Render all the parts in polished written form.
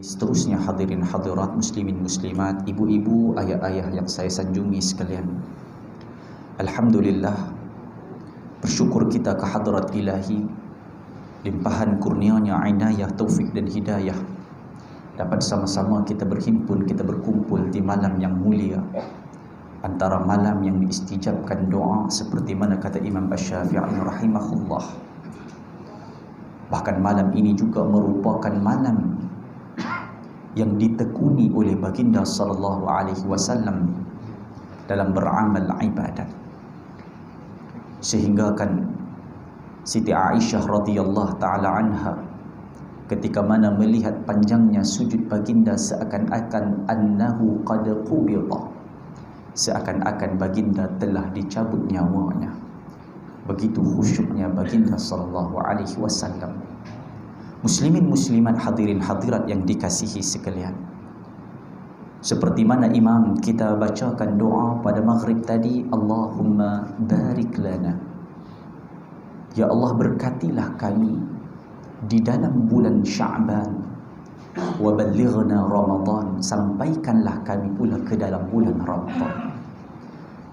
Seterusnya hadirin hadirat muslimin muslimat, ibu-ibu, ayah-ayah yang saya sanjungi sekalian. Alhamdulillah, bersyukur kita ke hadrat ilahi, limpahan kurnianya, inayah, taufik dan hidayah, dapat sama-sama kita berhimpun, kita berkumpul di malam yang mulia, antara malam yang diistijabkan doa seperti mana kata Imam Asy-Syafi'i rahimahullah. Bahkan malam ini juga merupakan malam yang ditekuni oleh baginda sallallahu alaihi wasallam dalam beramal ibadat, sehingga kan Siti Aisyah radhiyallahu taala anha ketika mana melihat panjangnya sujud baginda seakan-akan annahu qad qubida, seakan-akan baginda telah dicabut nyawanya. Begitu khusyuknya baginda sallallahu alaihi wasallam. Muslimin muslimat, hadirin hadirat yang dikasihi sekalian, seperti mana imam kita bacakan doa pada maghrib tadi, Allahumma barik lana, ya Allah berkatilah kami di dalam bulan Sya'ban, wa ballighna Ramadan, sampaikanlah kami pula ke dalam bulan Ramadan.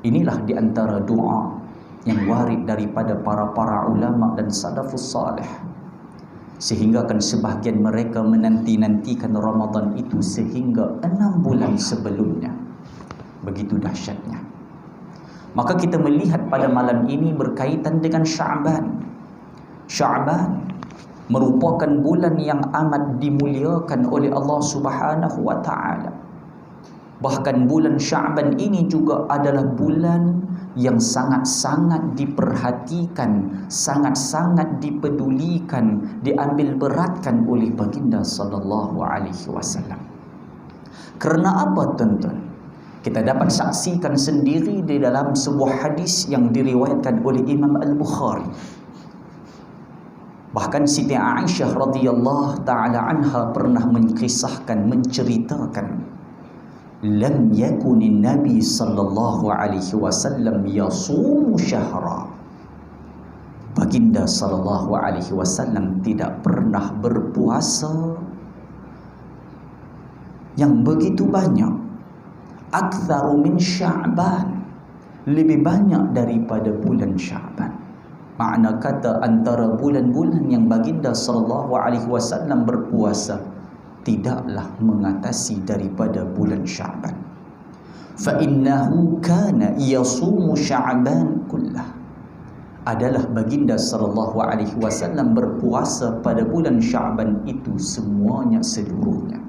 Inilah di antara doa yang warid daripada para ulama dan salafus salih, sehingga kan sebahagian mereka menanti-nantikan Ramadan itu sehingga 6 bulan sebelumnya. Begitu dahsyatnya. Maka kita melihat pada malam ini berkaitan dengan Sya'ban. Sya'ban merupakan bulan yang amat dimuliakan oleh Allah Subhanahu wa taala. Bahkan bulan Sya'ban ini juga adalah bulan yang sangat-sangat diperhatikan, sangat-sangat dipedulikan, diambil beratkan oleh baginda sallallahu alaihi wasallam. Kerana apa tuan-tuan? Kita dapat saksikan sendiri di dalam sebuah hadis yang diriwayatkan oleh Imam Al-Bukhari. Bahkan Siti Aisyah radhiyallahu taala anha pernah menceritakan, lam yakunin Nabi sallallahu alaihi wasallam yasumu syahra. Baginda sallallahu alaihi wasallam tidak pernah berpuasa yang begitu banyak, aktsaru min Sya'ban, lebih banyak daripada bulan Sya'ban. Makna kata antara bulan-bulan yang baginda sallallahu alaihi wasallam berpuasa tidaklah mengatasi daripada bulan Sya'ban. Fa innahu kana yasumu Sya'ban kullah. Adalah baginda sallallahu alaihi wasallam berpuasa pada bulan Sya'ban itu semuanya, seluruhnya.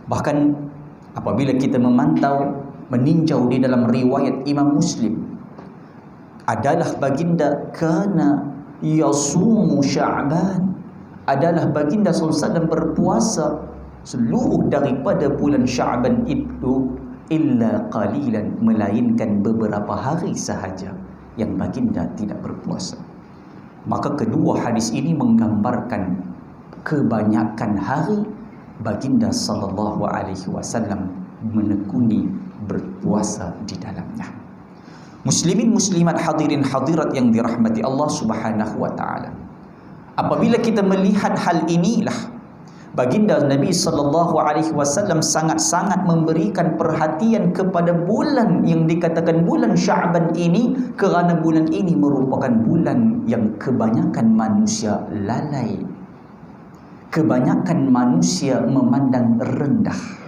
Bahkan apabila kita memantau, meninjau di dalam riwayat Imam Muslim, adalah baginda kana yasumu Sya'ban, adalah baginda SAW berpuasa seluruh daripada bulan Sya'ban itu illa qalilan, melainkan beberapa hari sahaja yang baginda tidak berpuasa. Maka kedua hadis ini menggambarkan kebanyakan hari baginda sallallahu alaihi wasallam menekuni berpuasa di dalamnya. Muslimin muslimat, hadirin hadirat yang dirahmati Allah Subhanahu wa taala. Apabila kita melihat hal inilah, baginda Nabi sallallahu alaihi wasallam sangat-sangat memberikan perhatian kepada bulan yang dikatakan bulan Sya'ban ini, kerana bulan ini merupakan bulan yang kebanyakan manusia lalai, kebanyakan manusia memandang rendah.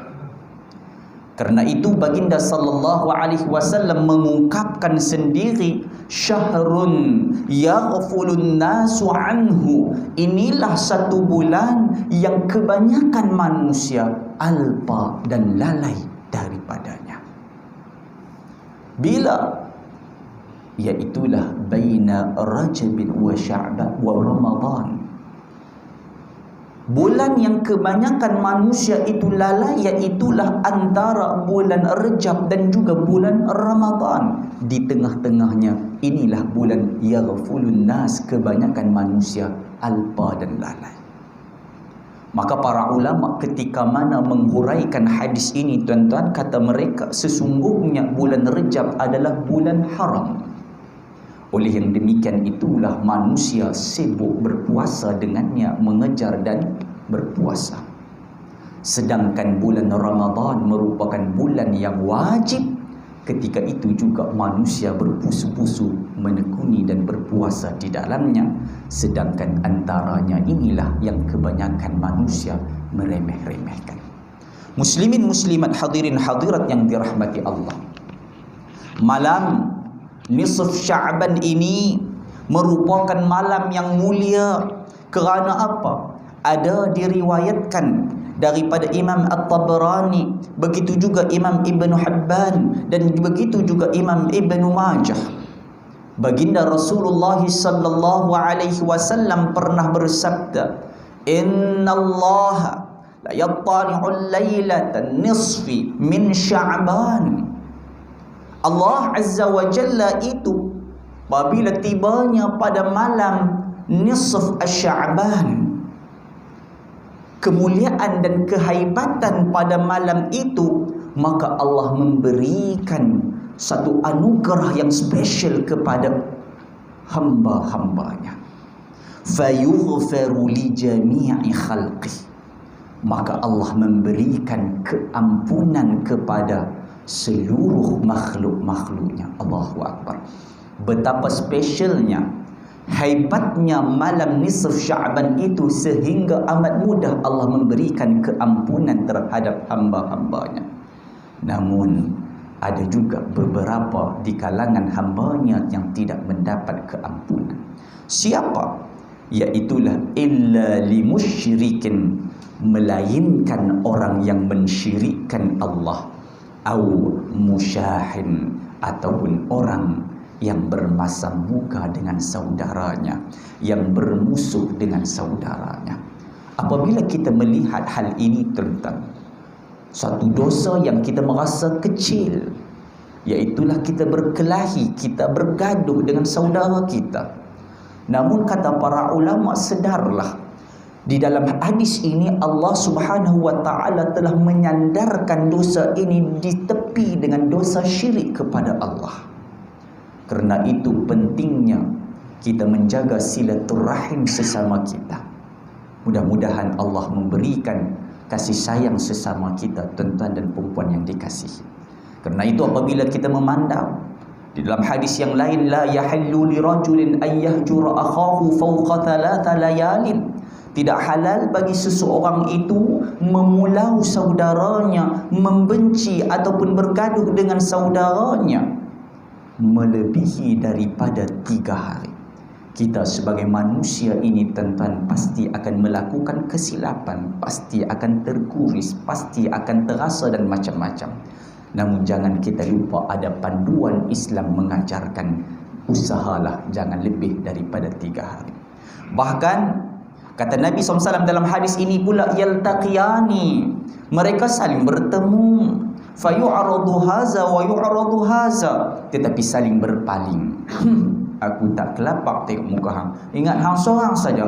Karena itu baginda sallallahu alaihi wasallam mengungkapkan sendiri, syahrun yaghfulun nasu anhu, inilah satu bulan yang kebanyakan manusia alpa dan lalai daripadanya. Bila? Iaitulah baina Rajab wa Sya'ban wa Ramadan. Bulan yang kebanyakan manusia itu lalai, iaitulah antara bulan Rajab dan juga bulan Ramadan. Di tengah-tengahnya inilah bulan yaghfulun nas, kebanyakan manusia alpa dan lalai. Maka para ulama ketika mana menghuraikan hadis ini, tuan-tuan, kata mereka sesungguhnya bulan Rajab adalah bulan haram. Oleh yang demikian itulah manusia sibuk berpuasa dengannya, mengejar dan berpuasa. Sedangkan bulan Ramadan merupakan bulan yang wajib. Ketika itu juga manusia berpusu-pusu menekuni dan berpuasa di dalamnya. Sedangkan antaranya inilah yang kebanyakan manusia meremeh-remehkan. Muslimin muslimat, hadirin hadirat yang dirahmati Allah, malam nisf Sya'ban ini merupakan malam yang mulia. Kerana apa? Ada diriwayatkan daripada Imam At-Tabarani, begitu juga Imam Ibn Hibban, dan begitu juga Imam Ibn Majah. Baginda Rasulullah sallallahu alaihi wasallam pernah bersabda, "Innallaha la yattali'u lailatan nisfi min Sya'ban." Allah Azza wa Jalla itu apabila tibanya pada malam nisf Sya'ban, kemuliaan dan kehaibatan pada malam itu, maka Allah memberikan satu anugerah yang spesial kepada hamba-hambanya. Fayughfaru li jami'i khalqih, maka Allah memberikan keampunan kepada seluruh makhluk-makhluknya. Allahu Akbar. Betapa spesialnya, hebatnya malam nisf Sya'ban itu, sehingga amat mudah Allah memberikan keampunan terhadap hamba-hambanya. Namun ada juga beberapa di kalangan hambanya yang tidak mendapat keampunan. Siapa? Iaitulah illa limusyrikin, melainkan orang yang mensyirikkan Allah, au musyahin, ataupun orang yang bermasam muka dengan saudaranya, yang bermusuh dengan saudaranya. Apabila kita melihat hal ini, tentang satu dosa yang kita merasa kecil, iaitulah kita berkelahi, kita bergaduh dengan saudara kita. Namun kata para ulama, sedarlah, di dalam hadis ini Allah Subhanahu wa taala telah menyandarkan dosa ini di tepi dengan dosa syirik kepada Allah. Kerana itu pentingnya kita menjaga silaturahim sesama kita. Mudah-mudahan Allah memberikan kasih sayang sesama kita, tuan-tuan dan perempuan yang dikasihi. Kerana itu apabila kita memandang di dalam hadis yang lain, la yahillu li rajulin ay yahjura akhahu fawqa thalatha layalin, tidak halal bagi seseorang itu memulau saudaranya, membenci ataupun bergaduh dengan saudaranya melebihi daripada 3 hari. Kita sebagai manusia ini, tuan-tuan, pasti akan melakukan kesilapan, pasti akan terguris, pasti akan terasa dan macam-macam. Namun jangan kita lupa, ada panduan Islam mengajarkan, usahalah jangan lebih daripada 3 hari. Bahkan kata Nabi SAW dalam hadis ini pula, yaltaqiyani, mereka saling bertemu, fayu'aradu haza wa yu'aradu haza, tetapi saling berpaling. Aku tak kelapak tengok muka hang, ingat hang seorang saja,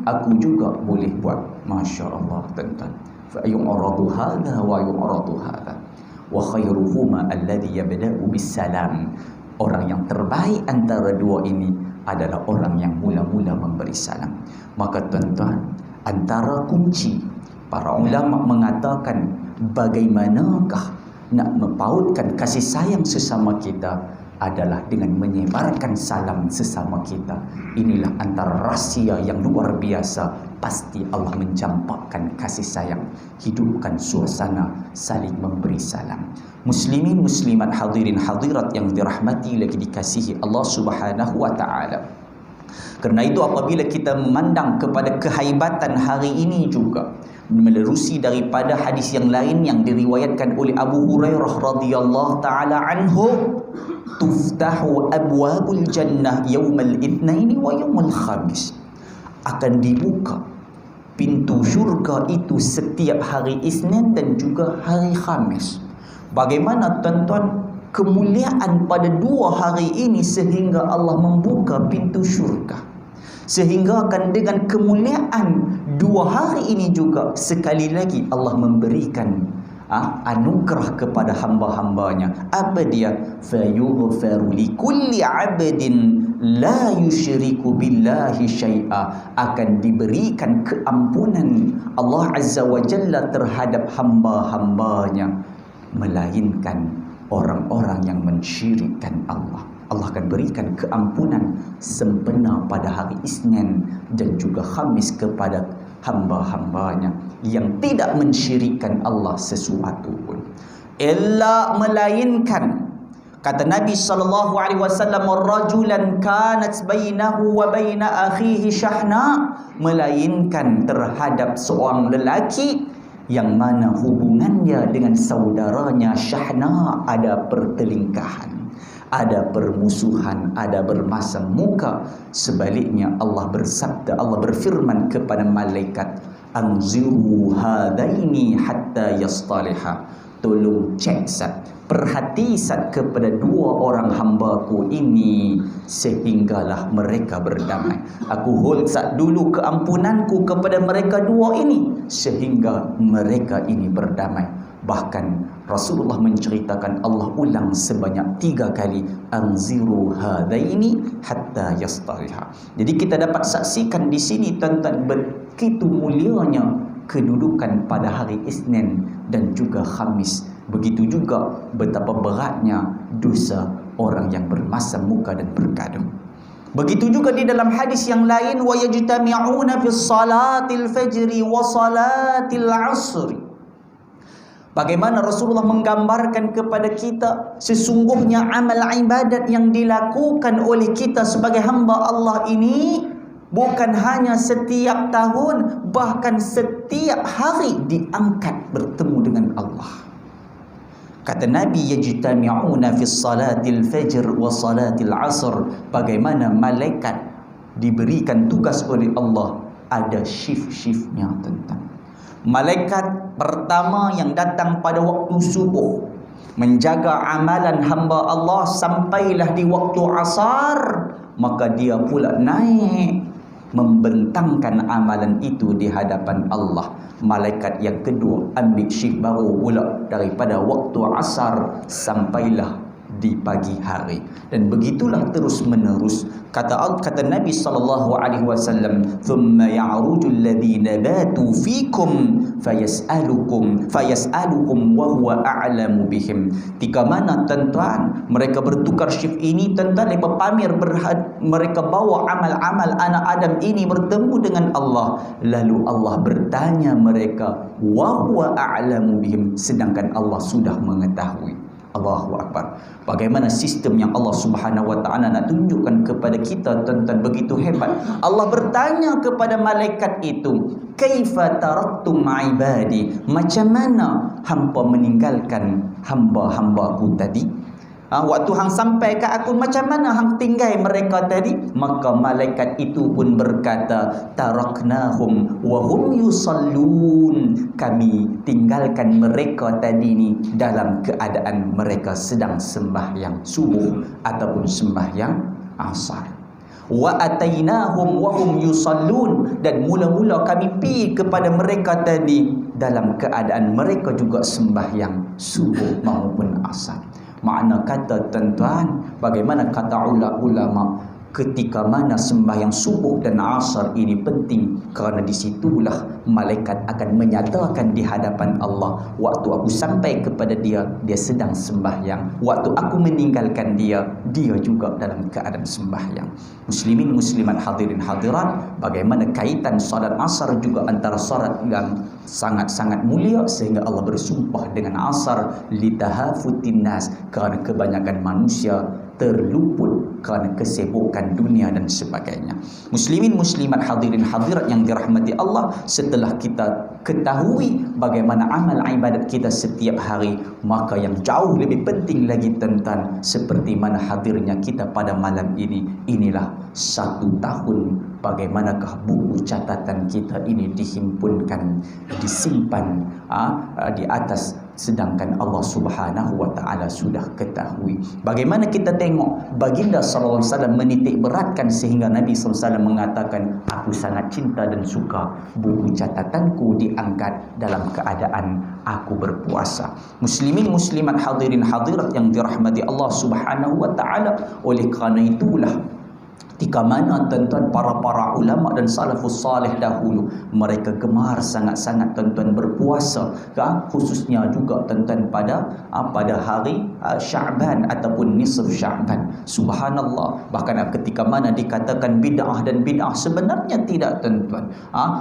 aku juga boleh buat. Masya Allah, tuan-tuan. Fayu'aradu haza wa yu'aradu haza, wa khairuhuma alladhi yabda'u bisalam. Orang yang terbaik antara dua ini adalah orang yang mula-mula memberi salam. Maka tuan-tuan, antara kunci para ulama mengatakan bagaimanakah nak mempautkan kasih sayang sesama kita adalah dengan menyebarkan salam sesama kita. Inilah antara rahsia yang luar biasa. Pasti Allah mencampakkan kasih sayang, hidupkan suasana saling memberi salam. Muslimin muslimat, hadirin hadirat yang dirahmati lagi dikasihi Allah Subhanahu wa taala. Kerana itu apabila kita memandang kepada kehaibatan hari ini juga, menerusi daripada hadis yang lain yang diriwayatkan oleh Abu Hurairah radhiyallahu taala anhu, tuftahu abwabul jannah yaumal itsnaini wa yaumul khamis, akan dibuka pintu syurga itu setiap hari Isnin dan juga hari Khamis. Bagaimana tuan-tuan kemuliaan pada 2 hari ini sehingga Allah membuka pintu syurga, sehingga akan dengan kemuliaan 2 hari ini juga sekali lagi Allah memberikan anugerah kepada hamba-hambanya. Apa dia? Fayughfaru likulli 'abdin la yusyriku billahi syai'a, akan diberikan keampunan Allah Azza wa Jalla terhadap hamba-hambanya, melainkan orang-orang yang mensyirikkan Allah. Allah akan berikan keampunan sempena pada hari Isnin dan juga Khamis kepada hamba-hambanya yang tidak mensyirikkan Allah sesuatu pun. Illa, melainkan, kata Nabi SAW, rajulan kanat bainahu wa baina akhihi syahna, melainkan terhadap seorang lelaki yang mana hubungannya dengan saudaranya syahna ada pertelingkahan, ada permusuhan, ada bermasam muka. Sebaliknya Allah bersabda, Allah berfirman kepada malaikat, anziru hadaini hatta yastaliha, tolong cek sat, perhati sat kepada dua orang hambaku ini sehinggalah mereka berdamai. Aku hold sat dulu keampunanku kepada mereka dua ini sehingga mereka ini berdamai. Bahkan Rasulullah menceritakan Allah ulang sebanyak 3 kali, anziru hadaini hatta yastariha. Jadi kita dapat saksikan di sini tentang begitu mulianya kedudukan pada hari Isnin dan juga Khamis. Begitu juga betapa beratnya dosa orang yang bermasam muka dan bergaduh. Begitu juga di dalam hadis yang lain, wa yajtami'una fi salatil fajri wa salatil asri. Bagaimana Rasulullah menggambarkan kepada kita sesungguhnya amal ibadat yang dilakukan oleh kita sebagai hamba Allah ini bukan hanya setiap tahun, bahkan setiap hari diangkat bertemu dengan Allah. Kata Nabi, yajtami'una fi salatil fajr wa salatil asr. Bagaimana malaikat diberikan tugas oleh Allah, ada shift-shiftnya tentang. Malaikat pertama yang datang pada waktu subuh menjaga amalan hamba Allah sampailah di waktu asar, maka dia pula naik membentangkan amalan itu di hadapan Allah. Malaikat yang kedua ambil shift baru pula daripada waktu asar sampailah di pagi hari, dan begitulah terus menerus. Kata Nabi SAW, thumma ya'ruju alladhina batu fikum fayas'alukum wa huwa a'lamu bihim. Tika mana tuan-tuan mereka bertukar shift ini, tuan-tuan mereka pamer mereka bawa amal-amal anak Adam ini bertemu dengan Allah, lalu Allah bertanya mereka, wa huwa a'lamu bihim, sedangkan Allah sudah mengetahui. Allahu Akbar. Bagaimana sistem yang Allah Subhanahu wa taala nak tunjukkan kepada kita tentang begitu hebat. Allah bertanya kepada malaikat itu, kaifa taraktum ibadi, macam mana hamba meninggalkan hamba-hambaku tadi? Waktu hang sampai ke aku, macam mana hang tinggal mereka tadi? Maka malaikat itu pun berkata, taraknahum wa hum yusallun, kami tinggalkan mereka tadi ni dalam keadaan mereka sedang sembahyang subuh ataupun sembahyang asar. Wa atainahum wa hum yusallun, dan mula-mula kami pergi kepada mereka tadi dalam keadaan mereka juga sembahyang subuh maupun asar. Makna kata tuan-tuan, bagaimana kata ulama, ketika mana sembahyang subuh dan asar ini penting, kerana disitulah malaikat akan menyatakan di hadapan Allah, waktu aku sampai kepada dia, dia sedang sembahyang. Waktu aku meninggalkan dia, dia juga dalam keadaan sembahyang. Muslimin muslimat hadirin hadirat, bagaimana kaitan salat asar juga antara salat yang sangat-sangat mulia, sehingga Allah bersumpah dengan asar litahafutin nas, kerana kebanyakan manusia terluput kerana kesibukan dunia dan sebagainya. Muslimin muslimat hadirin hadirat yang dirahmati Allah, setelah kita ketahui bagaimana amal ibadat kita setiap hari, maka yang jauh lebih penting lagi tentang seperti mana hadirnya kita pada malam ini. Inilah 1 tahun bagaimanakah buku catatan kita ini dihimpunkan, disimpan di atas, sedangkan Allah Subhanahu wa taala sudah ketahui. Bagaimana kita tengok baginda sallallahu alaihi wasallam menitik beratkan sehingga Nabi sallallahu alaihi wasallam mengatakan, aku sangat cinta dan suka buku catatanku diangkat dalam keadaan aku berpuasa. Muslimin muslimat hadirin hadirat yang dirahmati Allah Subhanahu wa taala, oleh kerana itulah Ketika mana tuan-tuan para ulama dan salafus salih dahulu mereka gemar sangat-sangat tuan-tuan berpuasa, khususnya juga tuan-tuan pada hari Sya'ban ataupun nisf Sya'ban. Subhanallah, bahkan ketika mana dikatakan bid'ah dan bid'ah, sebenarnya tidak tuan-tuan.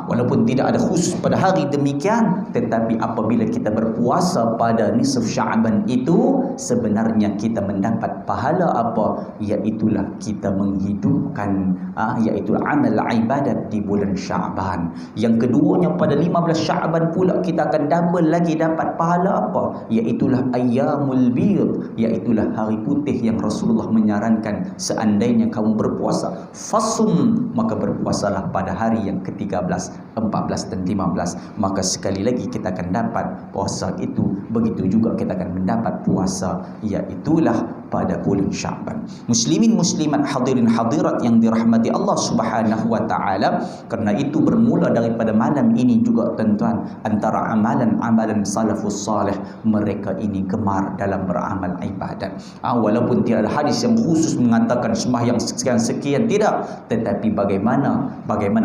Walaupun tidak ada khusus pada hari demikian, tetapi apabila kita berpuasa pada nisf Sya'ban itu sebenarnya kita mendapat pahala apa? Iaitulah kita menghidupkan iaitu amal ibadat di bulan Sya'ban. Yang keduanya pada 15 Sya'ban pula kita akan double lagi dapat pahala apa? Iaitulah ayyamul bid, iaitulah hari putih yang Rasulullah menyarankan seandainya kamu berpuasa fasum, maka berpuasalah pada hari yang ke-13, 14 dan 15. Maka sekali lagi kita akan dapat puasa itu, begitu juga kita akan mendapat puasa iaitulah pada bulan Sya'ban. Muslimin muslimat hadirin hadirat yang dirahmati Allah Subhanahu wa taala, kerana itu bermula daripada malam ini juga tuan-tuan, antara amalan-amalan salafus salih, mereka ini gemar dalam beramal ibadat. Walaupun tidak ada hadis yang khusus mengatakan sembahyang sekian-sekian, tidak, tetapi bagaimana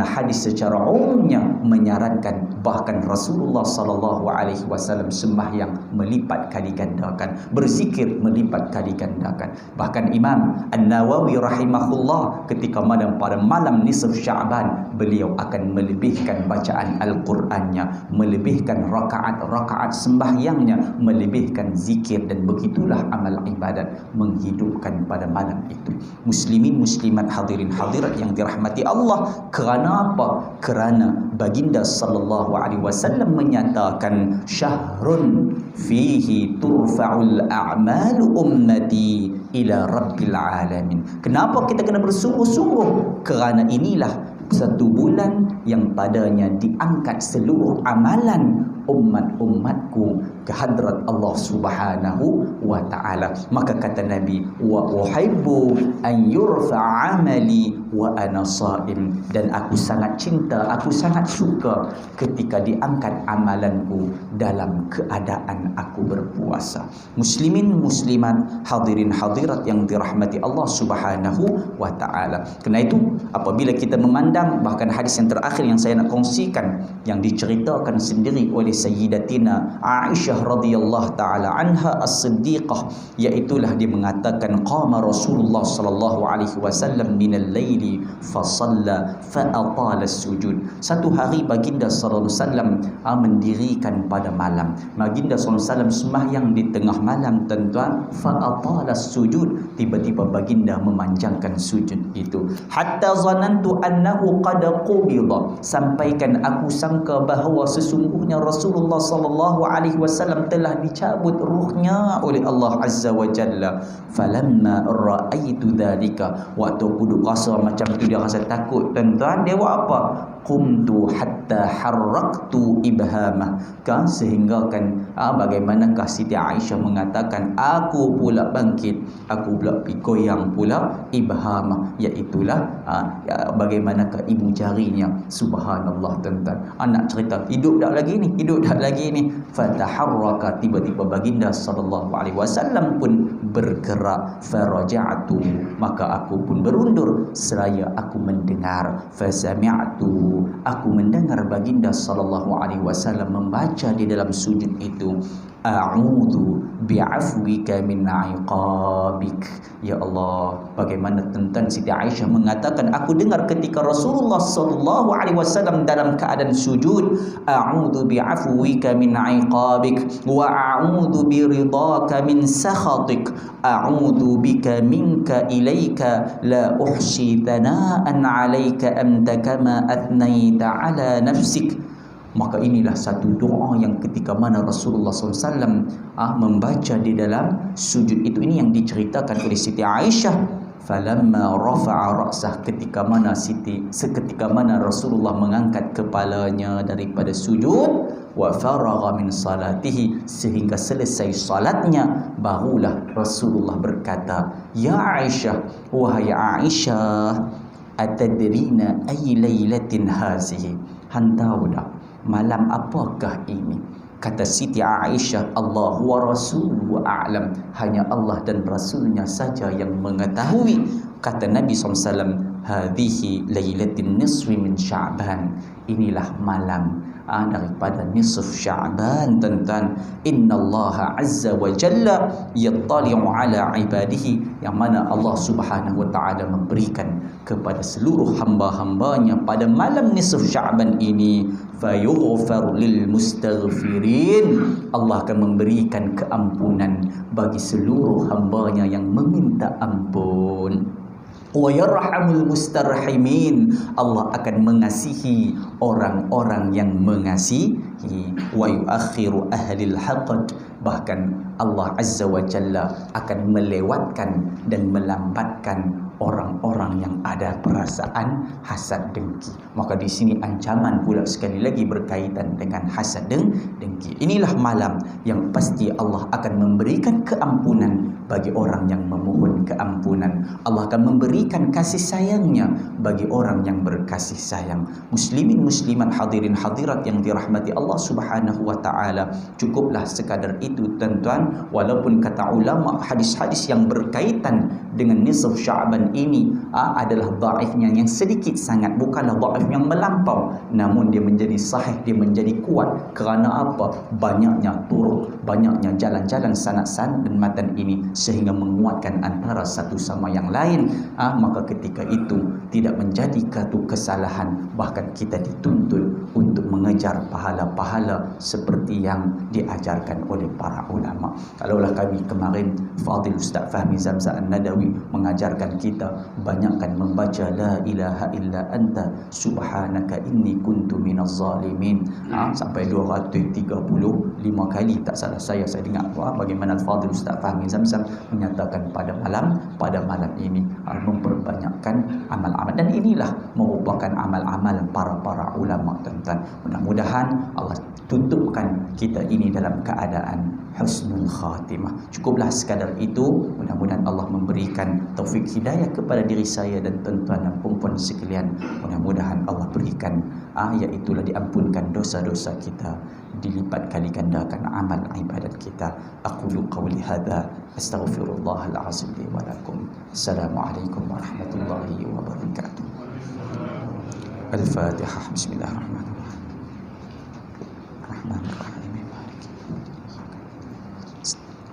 hadis secara umumnya menyarankan, bahkan Rasulullah sallallahu alaihi wasallam sembahyang melipat kali gandakan, berzikir melipat kali gandakan. Bahkan Imam An-Nawawi rahimahullah ketika pada malam nisf Sya'ban, beliau akan melebihkan bacaan Al-Qurannya, melebihkan rakaat sembahyangnya, melebihkan zikir, dan begitulah amal ibadat menghidupkan pada malam itu. Muslimin muslimat hadirin hadirat yang dirahmati Allah, kerana apa? Kerana baginda sallallahu alaihi wasallam menyatakan syahrun fihi turfa'ul a'malu ummati ila rabbil alamin. Kenapa kita kena bersungguh-sungguh? Kerana inilah satu bulan yang padanya diangkat seluruh amalan umat-umatku ke hadrat Allah Subhanahu wa taala. Maka kata Nabi, wa uhibbu an yurfa'a amali wa ana shaim, dan aku sangat cinta, aku sangat suka ketika diangkat amalanku dalam keadaan aku berpuasa. Muslimin muslimat hadirin hadirat yang dirahmati Allah Subhanahu wa taala. Karena itu apabila kita memandang, bahkan hadis yang terakhir yang saya nak kongsikan yang diceritakan sendiri oleh Sayyidatina Aisyah radhiyallahu taala anha as-siddiqah, iaitulah dia mengatakan qama Rasulullah sallallahu alaihi wasallam minal laili fa shalla fa atala as-sujud. Satu hari baginda sallallahu alaihi wasallam mendirikan pada malam. Baginda sallallahu alaihi wasallam sembahyang di tengah malam tuan-tuan, fa atala as-sujud, tiba-tiba baginda memanjangkan sujud itu. Hatta zanantu annahu qad qubida, sampaikan aku sangka bahawa sesungguhnya Rasulullah sallallahu alaihi wasallam telah dicabut ruhnya oleh Allah Azza wa Jalla. Falamma ra'aitu dzalika, waktu aku duduk rasa macam tu, dia rasa takut tuan-tuan, dia buat apa? Qumtu hatta harraktu ibhamah, kan, sehingga kan bagaimanakah Siti Aisyah mengatakan, aku pula bangkit, aku pula goyang pula ibhamah, iaitulah bagaimanakah ibu jarinya. Subhanallah tuan-tuan, anak cerita hidup dah lagi ni, fataharraka, tiba-tiba baginda sallallahu alaihi wasallam pun bergerak. Faraja'tu, maka aku pun berundur seraya aku mendengar. Fasami'tu, aku mendengar baginda sallallahu alaihi wasallam membaca di dalam sujud itu, a'udzu bi'afwika min 'iqabik. Ya Allah, bagaimana tentang Siti Aisyah mengatakan, aku dengar ketika Rasulullah sallallahu alaihi wasallam dalam keadaan sujud, a'udzu bi'afwika min 'iqabik wa a'udzu biridhaka min sakhatik, a'udzu bika minka ilaika, la uhsi thana'an 'alaika anta kama athnaita 'ala nafsik. Maka inilah satu doa yang ketika mana Rasulullah SAW membaca di dalam sujud itu. Ini yang diceritakan oleh Siti Aisyah. Falamma rafa'a ra'sah, ketika mana Rasulullah mengangkat kepalanya daripada sujud, wa faragha min salatihi, sehingga selesai salatnya, barulah Rasulullah berkata, ya Aisyah, wahai Aisyah, atadrina ay lailatin hazihi, hantau dah malam apakah ini? Kata Siti Aisyah, Allah wa rasuluhu a'lam, hanya Allah dan Rasulnya saja yang mengetahui. Kata Nabi SAW, hadhihi lailatin nisfi min Sya'ban, inilah malam daripada nisf Sya'ban, tuan-tuan. Innallaha azza wa jalla yattali'u ala ibadihi, yang mana Allah Subhanahu wa taala memberikan kepada seluruh hamba-hambanya pada malam nisf Sya'ban ini. Fayughfar lil mustaghfirin, Allah akan memberikan keampunan bagi seluruh hambanya yang meminta ampun. Wa yarhamul mustarhimin, Allah akan mengasihi orang-orang yang mengasihi. Wa yuakhiru ahlil haqd, bahkan Allah Azza wa Jalla akan melewatkan dan melambatkan orang-orang yang ada perasaan hasad dengki. Maka di sini ancaman pula sekali lagi berkaitan dengan hasad dengki. Inilah malam yang pasti Allah akan memberikan keampunan bagi orang yang memohon keampunan. Allah akan memberikan kasih sayangnya bagi orang yang berkasih sayang. Muslimin muslimat, hadirin hadirat yang dirahmati Allah Subhanahu wa taala, cukuplah sekadar itu, tuan-tuan. Walaupun kata ulama, hadis-hadis yang berkaitan dengan nisf Sya'ban ini adalah dhaifnya yang sedikit sangat, bukanlah dhaif yang melampau, namun dia menjadi sahih, dia menjadi kuat. Kerana apa? Banyaknya turuk, banyaknya jalan-jalan sanad-sanad dan matan ini, sehingga menguatkan antara satu sama yang lain. Maka ketika itu tidak menjadi satu kesalahan, bahkan kita dituntut untuk mengejar pahala-pahala seperti yang diajarkan oleh para ulama. Kalaulah kami kemarin, Fadil Ustaz Fahmi Zamzam An-Nadawi mengajarkan kita banyakkan membaca la ilaha illa anta subhanaka inni kuntu minaz zalimin, sampai 235 kali tak salah saya dengar bagaimana Fadil Ustaz Fahmi Zamzam menyatakan pada malam ini memperbanyakkan amal-amal, dan inilah merupakan amal-amal para ulama, tuan-tuan. Mudah-mudahan Allah tutupkan kita ini dalam keadaan husnul khatimah. Cukuplah sekadar itu. Mudah-mudahan Allah memberikan taufik hidayah kepada diri saya dan tuan-tuan dan puan-puan sekalian. Mudah-mudahan Allah berikan iaitulah diampunkan dosa-dosa kita, dilipat kali gandakan amal ibadat kita. Aqulu qawli hadza astaghfirullahal azim li wa lakum. Assalamualaikum warahmatullahi wabarakatuh. Al-Fatihah. Bismillahirrahmanirrahim. Rahmanirrahim.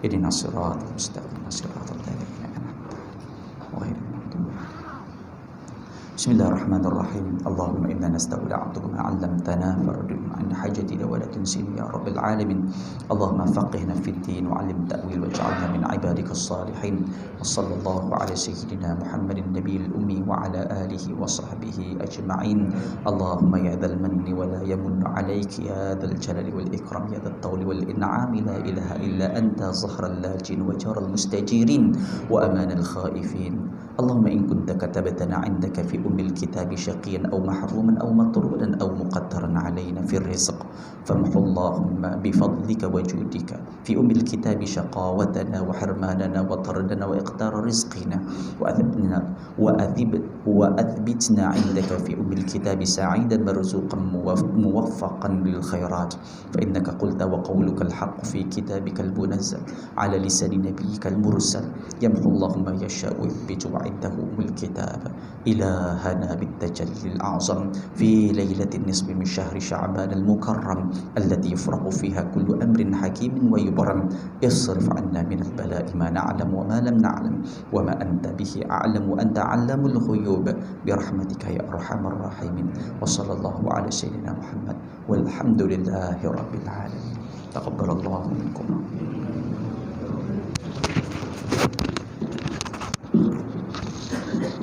اهدنا الصراط المستقيم صراط الذين أنعمت عليهم غير المغضوب عليهم. بسم الله الرحمن الرحيم. اللهم إنا نستودعتك ما علمتنا فارد عن حاجتنا ولا تنسني يا رب العالمين. اللهم فقهنا في الدين وعلم التأويل واجعلنا من عبادك الصالحين. وصلى الله على سيدنا محمد النبي الأمي وعلى آله وصحبه أجمعين. اللهم يا ذا المن ولا يمن عليك، يا ذا الجلال والإكرام، يا ذا الطول والإنعام، لا إله إلا أنت ظهر اللاجين وجار المستجيرين وأمان الخائفين. اللهم إن كنت كتبتنا عندك في أم الكتاب شقيا أو محروما أو مطرودا أو مقدرا علينا في الرزق، فامحو اللهم بفضلك وجودك في أم الكتاب شقاوتنا وحرماننا وطردنا وإقدار رزقنا، وأثبتنا عندك في أم الكتاب سعيدا مرزوقا موفقا للخيرات، فإنك قلت وقولك الحق في كتابك المنزل على لسان نبيك المرسل. يمحو الله ما يشاء ويثبت عنده أم الكتاب. إلهنا بالتجلي الأعظم في ليلة النصف من شهر شعبان المكرم التي يفرق فيها كل أمر حكيم ويبرم، اصرف عنا من البلاء ما نعلم وما لم نعلم وما أنت به أعلم وأنت علام الغيوب برحمتك يا أرحم الراحمين. وصلى الله على سيدنا محمد والحمد لله رب العالمين. تقبل الله منكم.